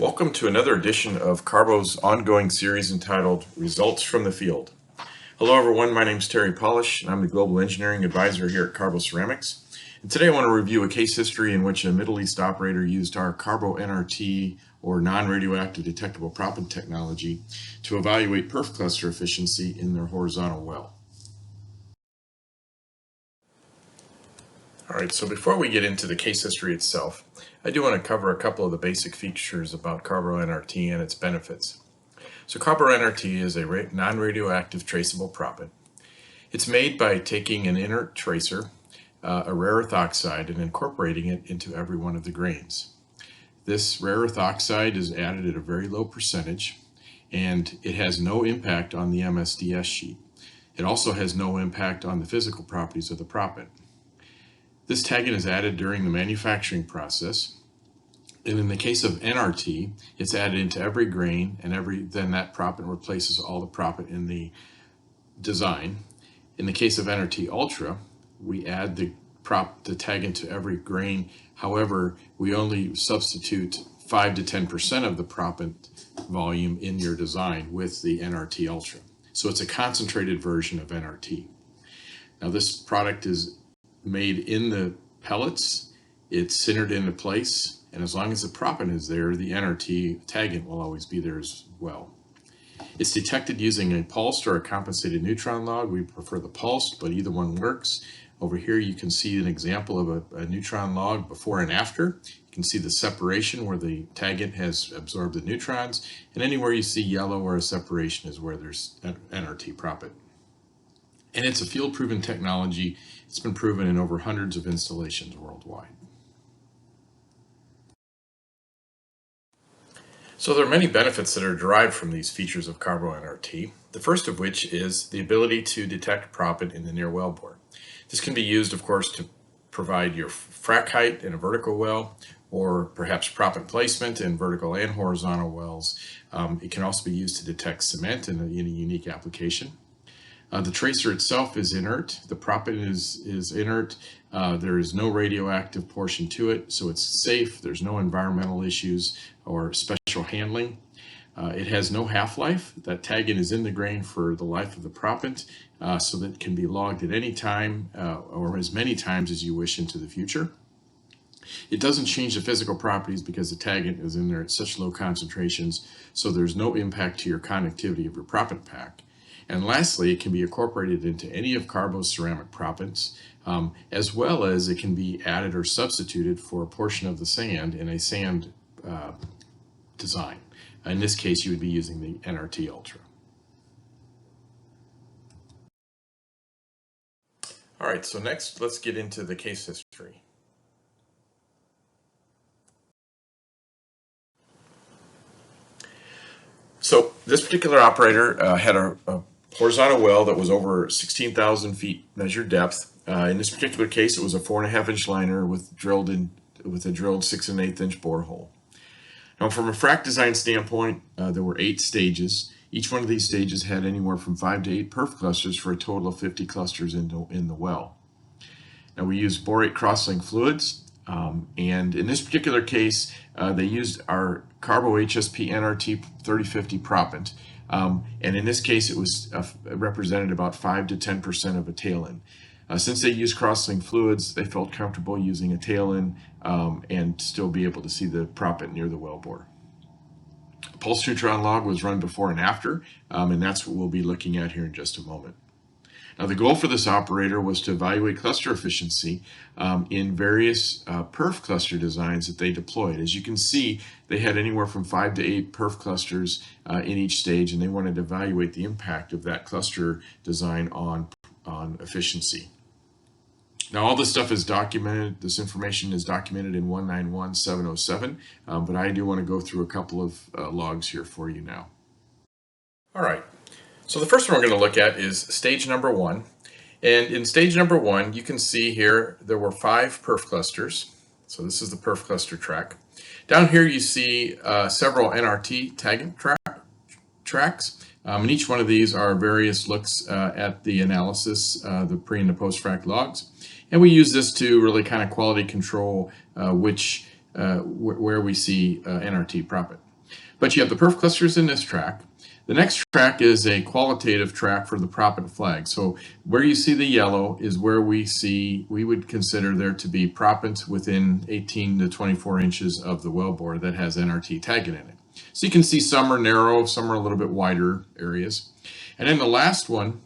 Welcome to another edition of CARBO's ongoing series entitled Results from the Field. Hello everyone, my name is Terry Polish and I'm the Global Engineering Advisor here at CARBO Ceramics. And today I want to review a case history in which a Middle East operator used our CARBONRT or non-radioactive detectable proppant technology to evaluate perf cluster efficiency in their horizontal well. Alright, so before we get into the case history itself, I do want to cover a couple of the basic features about CARBONRT and its benefits. So CARBONRT is a non-radioactive traceable proppant. It's made by taking an inert tracer, a rare earth oxide, and incorporating it into every one of the grains. This rare earth oxide is added at a very low percentage, and it has no impact on the MSDS sheet. It also has no impact on the physical properties of the proppant. This taggant is added during the manufacturing process, and in the case of NRT, it's added into every grain, and then that proppant replaces all the proppant in the design. In the case of NRT Ultra, we add the taggant to every grain. However, we only substitute 5 to 10% of the proppant volume in your design with the NRT Ultra. So it's a concentrated version of NRT. Now this product is made in the pellets, it's centered into place, and as long as the proppant is there, the NRT taggant will always be there as well. It's detected using a pulsed or a compensated neutron log. We prefer the pulsed, but either one works. Over here you can see an example of a neutron log before and after. You can see the separation where the taggant has absorbed the neutrons, and anywhere you see yellow or a separation is where there's NRT proppant. And it's a field-proven technology. It's been proven in over hundreds of installations worldwide. So there are many benefits that are derived from these features of CARBONRT, the first of which is the ability to detect proppant in the near wellbore. This can be used, of course, to provide your frac height in a vertical well, or perhaps proppant placement in vertical and horizontal wells. It can also be used to detect cement in a unique application. The tracer itself is inert. The proppant is inert. There is no radioactive portion to it, so it's safe. There's no environmental issues or special handling. It has no half-life. That taggant is in the grain for the life of the proppant, so that it can be logged at any time or as many times as you wish into the future. It doesn't change the physical properties because the taggant is in there at such low concentrations, so there's no impact to your conductivity of your proppant pack. And lastly, it can be incorporated into any of CARBO's ceramic proppants, as well as it can be added or substituted for a portion of the sand in a sand design. In this case, you would be using the NRT Ultra. All right, so next let's get into the case history. So this particular operator had a horizontal well that was over 16,000 feet measured depth. In this particular case, it was a 4.5-inch liner with a drilled 6 1/8-inch borehole. Now, from a frac design standpoint, there were 8 stages. Each one of these stages had anywhere from 5 to 8 perf clusters for a total of 50 clusters in the well. Now, we used borate crosslink fluids, and in this particular case, they used our CARBO HSP NRT 3050 proppant. And in this case, it was represented about 5 to 10% of a tail-in. Since they used crosslink fluids, they felt comfortable using a tail-in and still be able to see the proppant near the wellbore. A pulse neutron log was run before and after, and that's what we'll be looking at here in just a moment. Now, the goal for this operator was to evaluate cluster efficiency in various perf cluster designs that they deployed. As you can see, they had anywhere from 5 to 8 perf clusters in each stage, and they wanted to evaluate the impact of that cluster design on efficiency. Now, all this stuff is documented. This information is documented in 191707, but I do want to go through a couple of logs here for you now. All right. So the first one we're going to look at is stage number 1. And in stage number 1, you can see here there were 5 perf clusters. So this is the perf cluster track. Down here you see several NRT taggant tracks. And each one of these are various looks at the analysis, the pre and the post frac logs. And we use this to really kind of quality control where we see NRT proppant. But you have the perf clusters in this track. The next track is a qualitative track for the proppant flag. So where you see the yellow is where we would consider there to be proppant within 18 to 24 inches of the wellbore that has NRT tagging in it. So you can see some are narrow, some are a little bit wider areas. And then the last one,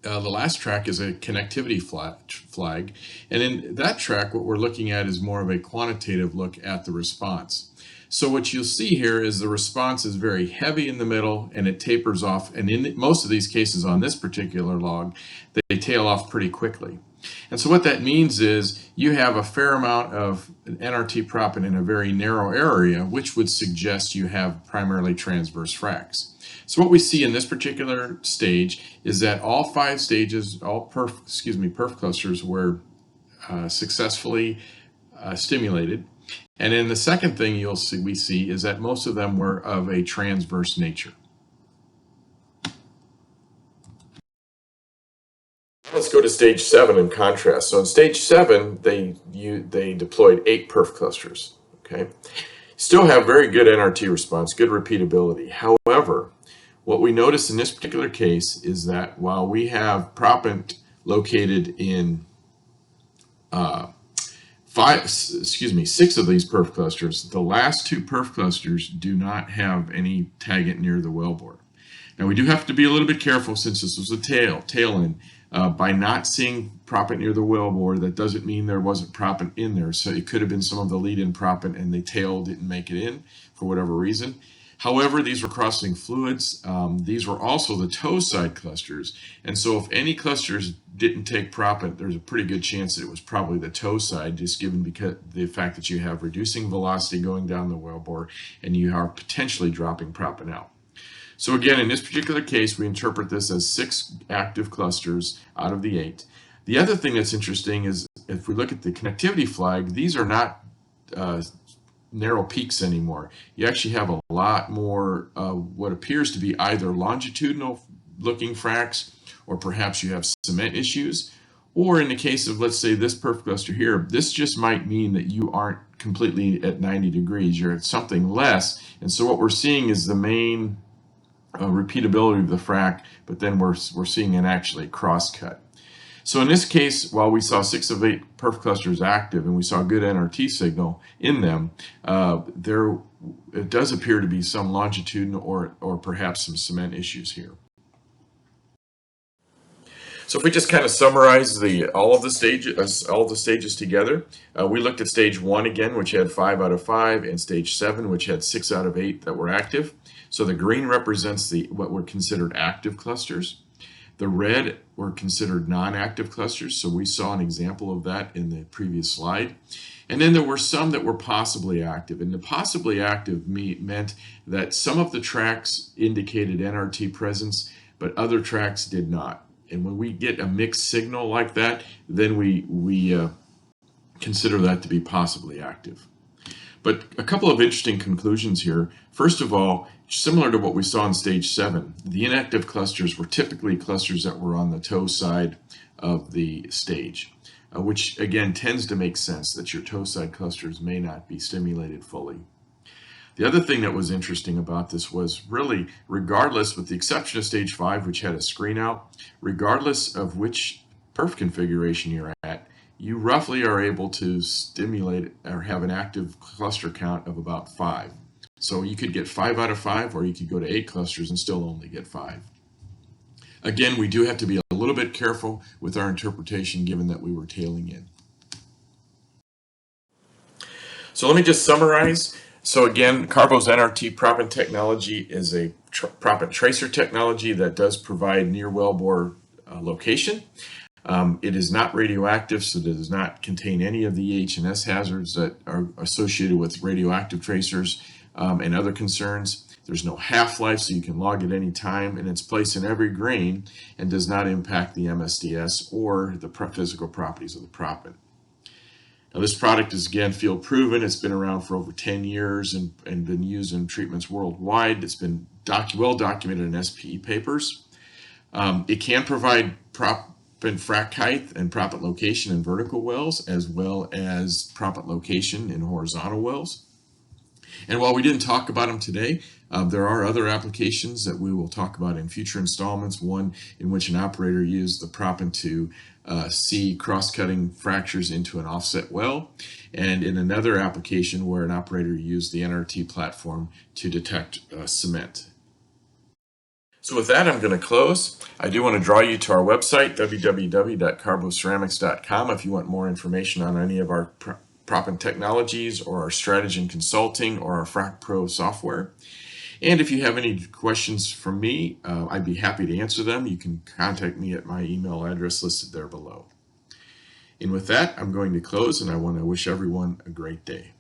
the last track is a connectivity flag. And in that track, what we're looking at is more of a quantitative look at the response. So what you'll see here is the response is very heavy in the middle and it tapers off. And in most of these cases on this particular log, they tail off pretty quickly. And so what that means is you have a fair amount of NRT proppant in a very narrow area, which would suggest you have primarily transverse fracs. So what we see in this particular stage is that all 5 stages, all perf clusters were successfully stimulated. And then the second thing we see is that most of them were of a transverse nature. Let's go to stage 7 in contrast. So in stage 7, they deployed 8 perf clusters. Okay, still have very good NRT response, good repeatability. However, what we notice in this particular case is that while we have proppant located in 6 of these perf clusters, the last 2 perf clusters do not have any taggant near the wellbore. Now we do have to be a little bit careful since this was a tail end. By not seeing proppant near the wellbore, that doesn't mean there wasn't proppant in there. So it could have been some of the lead-in proppant and the tail didn't make it in for whatever reason. However, these were crossing fluids. These were also the toe side clusters. And so if any clusters didn't take proppant, there's a pretty good chance that it was probably the toe side, just given because the fact that you have reducing velocity going down the wellbore and you are potentially dropping proppant out. So again, in this particular case, we interpret this as 6 active clusters out of the 8. The other thing that's interesting is if we look at the connectivity flag, these are not narrow peaks anymore. You actually have a lot more what appears to be either longitudinal looking fracs, or perhaps you have cement issues, or in the case of, let's say, this perf cluster here, this just might mean that you aren't completely at 90 degrees, you're at something less. And so what we're seeing is the main repeatability of the frac, but then we're seeing an actually cross-cut. So in this case, while we saw 6 of 8 perf clusters active and we saw good NRT signal in them, it does appear to be some longitudinal or perhaps some cement issues here. So if we just kind of summarize all of the stages together, we looked at stage 1 again, which had 5 out of 5, and stage 7, which had 6 out of 8 that were active. So the green represents what were considered active clusters. The red were considered non-active clusters, so we saw an example of that in the previous slide. And then there were some that were possibly active, and the possibly active meant that some of the tracks indicated NRT presence, but other tracks did not. And when we get a mixed signal like that, then we consider that to be possibly active. But a couple of interesting conclusions here. First of all, similar to what we saw in stage 7, the inactive clusters were typically clusters that were on the toe side of the stage, which again tends to make sense that your toe side clusters may not be stimulated fully. The other thing that was interesting about this was really, regardless, with the exception of stage 5, which had a screen out, regardless of which perf configuration you're at, you roughly are able to stimulate or have an active cluster count of about 5. So you could get 5 out of 5, or you could go to 8 clusters and still only get 5. Again, we do have to be a little bit careful with our interpretation given that we were tailing in. So let me just summarize. So again, CARBO's NRT proppant technology is a proppant tracer technology that does provide near wellbore location. It is not radioactive, so it does not contain any of the H&S hazards that are associated with radioactive tracers and other concerns. There's no half-life, so you can log at any time, and it's placed in every grain and does not impact the MSDS or the physical properties of the proppant. Now, this product is, again, field proven. It's been around for over 10 years and been used in treatments worldwide. It's been well documented in SPE papers. It can provide proppant frac height and proppant location in vertical wells, as well as proppant location in horizontal wells. And while we didn't talk about them today, there are other applications that we will talk about in future installments. One in which an operator used the proppant to see cross-cutting fractures into an offset well, and in another application where an operator used the NRT platform to detect cement. So with that, I'm going to close. I do want to draw you to our website, www.carboceramics.com, if you want more information on any of our proppant technologies or our strategy and consulting or our Frac Pro software. And if you have any questions from me, I'd be happy to answer them. You can contact me at my email address listed there below. And with that, I'm going to close, and I want to wish everyone a great day.